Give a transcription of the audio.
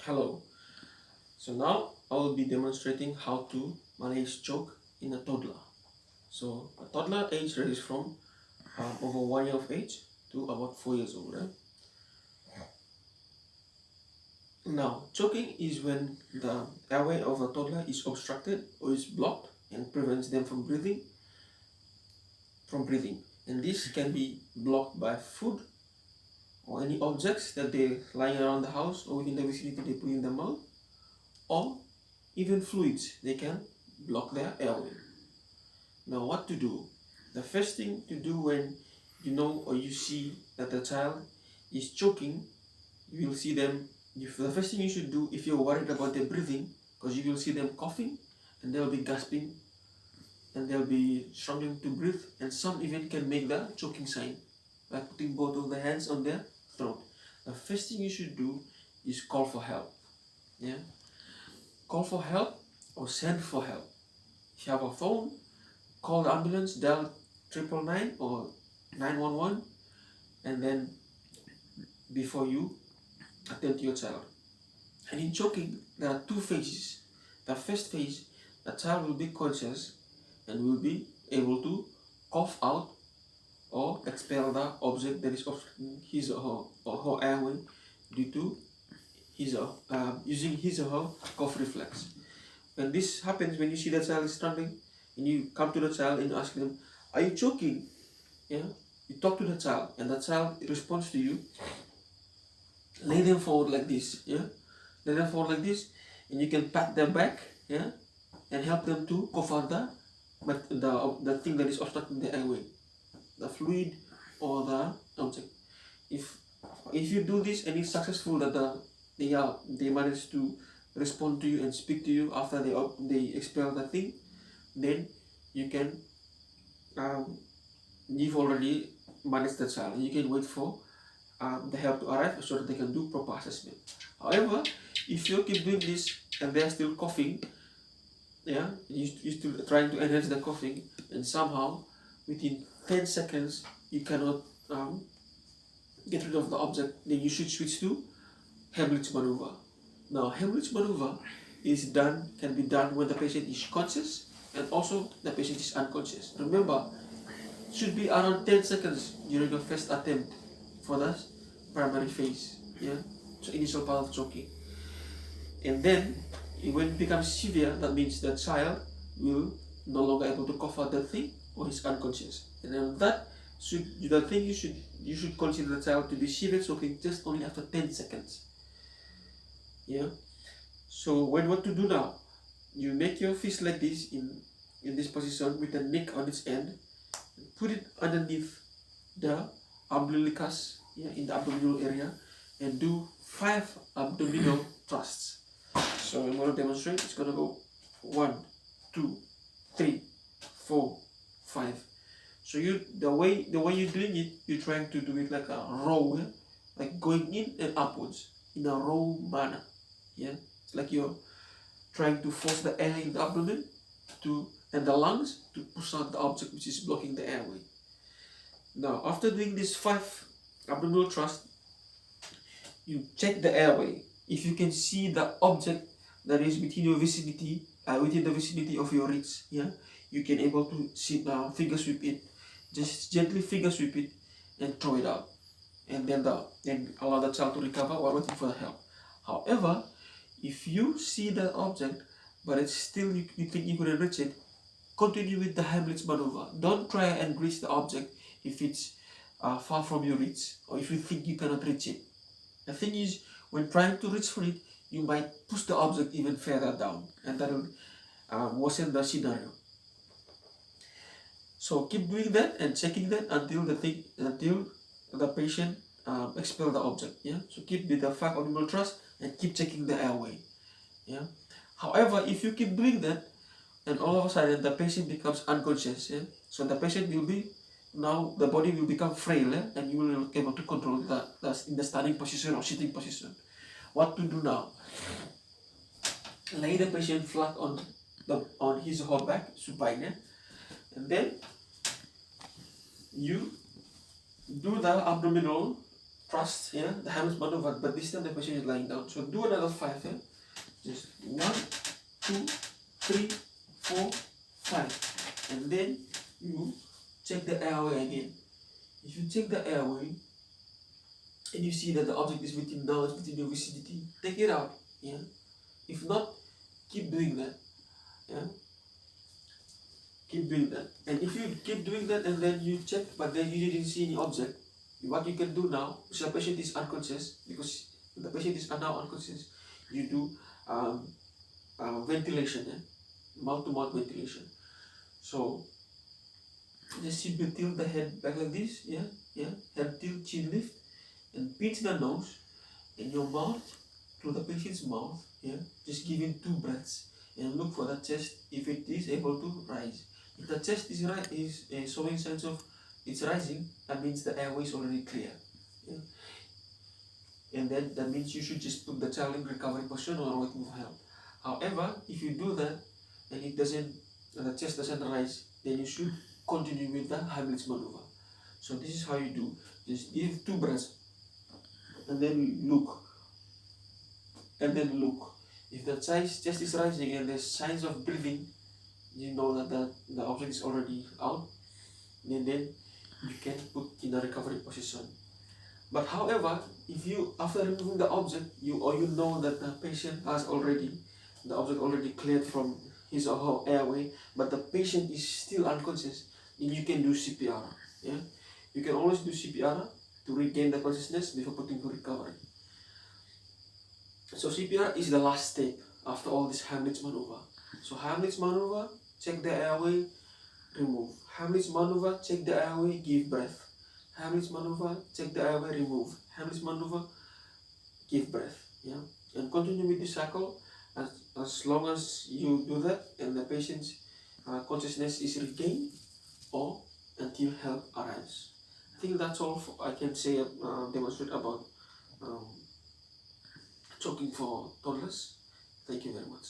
Hello. So now I will be demonstrating how to manage choke in a toddler. So a toddler age ranges from over 1 year of age to about 4 years old. Now, choking is when the airway of a toddler is obstructed or is blocked and prevents them from breathing. And this can be blocked by food or any objects that they're lying around the house or within the vicinity they put in the mouth, or even fluids. They can block their airway. Now, what to do? The first thing to do when you know or you see that the child is choking, you will see them. The first thing you should do if you're worried about their breathing, because you will see them coughing and they'll be gasping and they'll be struggling to breathe, and some even can make the choking sign by putting both of the hands on their throat. The first thing you should do is call for help. Yeah, call for help or send for help. If you have a phone, call the ambulance, dial 999 or 911, and then before you attend to your child. And in choking, there are two phases. The first phase, the child will be conscious and will be able to cough out or expel the object that is obstructing his or her airway due to using his or her cough reflex. When this happens, when you see the child is struggling, and you come to the child and ask them, "Are you choking?" Yeah, you talk to the child, and the child responds to you. Lay them forward like this. Yeah, lay them forward like this, and you can pat their back. Yeah, and help them to cough out the thing that is obstructing the airway, the fluid or the object. If you do this and it's successful, that they manage to respond to you and speak to you after they expel the thing, then you can you've already managed the child. You can wait for the help to arrive so that they can do proper assessment. However, if you keep doing this and they are still coughing, yeah, you still trying to enhance the coughing, and somehow within 10 seconds you cannot get rid of the object, then you should switch to Heimlich maneuver. Now, Heimlich maneuver can be done when the patient is conscious and also the patient is unconscious. Remember, it should be around 10 seconds during the first attempt for the primary phase, yeah, so initial part of choking. And then, when it becomes severe, that means the child will no longer able to cough out the thing or is unconscious. And then you should consider the child to be severe choking just only after 10 seconds. Yeah. So what to do now? You make your fist like this in this position with the neck on its end. Put it underneath the umbilicus, yeah, in the abdominal area, and do 5 abdominal thrusts. So I'm going to demonstrate. It's going to go 1, 2, 3, 4, 5. So the way you're doing it, you're trying to do it like a row, yeah? Like going in and upwards in a row manner. Yeah, it's like you're trying to force the air in the abdomen and the lungs to push out the object which is blocking the airway. Now, after doing this 5 abdominal thrusts, you check the airway. If you can see the object that is within your vicinity, within the vicinity of your reach, yeah, you can able to see finger sweep it. Just gently finger sweep it and throw it out, and then allow the child to recover while waiting for the help. However, if you see the object but it's still you think you couldn't reach it, continue with the Heimlich maneuver. Don't try and reach the object if it's far from your reach or if you think you cannot reach it. The thing is, when trying to reach for it, you might push the object even further down, and that will worsen the scenario. So keep doing that and checking that until the patient expel the object. Yeah. So keep with the 5 abdominal thrust and keep checking the airway. Yeah. However, if you keep doing that, and all of a sudden the patient becomes unconscious, yeah, so the patient will be the body will become frail, yeah, and you will be able to control that in the standing position or sitting position. What to do now? Lay the patient flat on his or her back, supine, yeah, and then you do the abdominal trust, yeah, the Heimlich maneuver, but this time the patient is lying down. So do another 5, yeah? Just 1, 2, 3, 4, 5. And then you check the airway again. If you check the airway and you see that the object is within your vicinity, take it out, yeah? If not, keep doing that, yeah? Keep doing that. And if you keep doing that and then you check, but then you didn't see any object, what you can do now, if the patient is unconscious, because the patient is now unconscious, you do ventilation, mouth-to-mouth ventilation. So just simply tilt the head back like this, head tilt, chin lift, and pinch the nose and your mouth to the patient's mouth, just give him 2 breaths and look for the chest if it is able to rise. If the chest is showing signs of it's rising, that means the airway is already clear. Yeah? And then that means you should just put the child in recovery position or waiting for help. However, if you do that and the chest doesn't rise, then you should continue with the Heimlich maneuver. So this is how you do. Just give 2 breaths and then look. And then look. If the chest is rising and there's signs of breathing, you know that the object is already out, and then you can put in a recovery position. But however, if you, after removing the object, you know that the patient the object already cleared from his or her airway, but the patient is still unconscious, then you can do CPR. Yeah, you can always do CPR to regain the consciousness before putting to recovery. So CPR is the last step after all this Heimlich maneuver. So Heimlich maneuver, check the airway, remove. Heimlich maneuver, check the airway, give breath. Heimlich maneuver, check the airway, remove. Heimlich maneuver, give breath. Yeah, and continue with the cycle as long as you do that and the patient's consciousness is regained or until help arrives. I think that's all I can say, demonstrate about choking for toddlers. Thank you very much.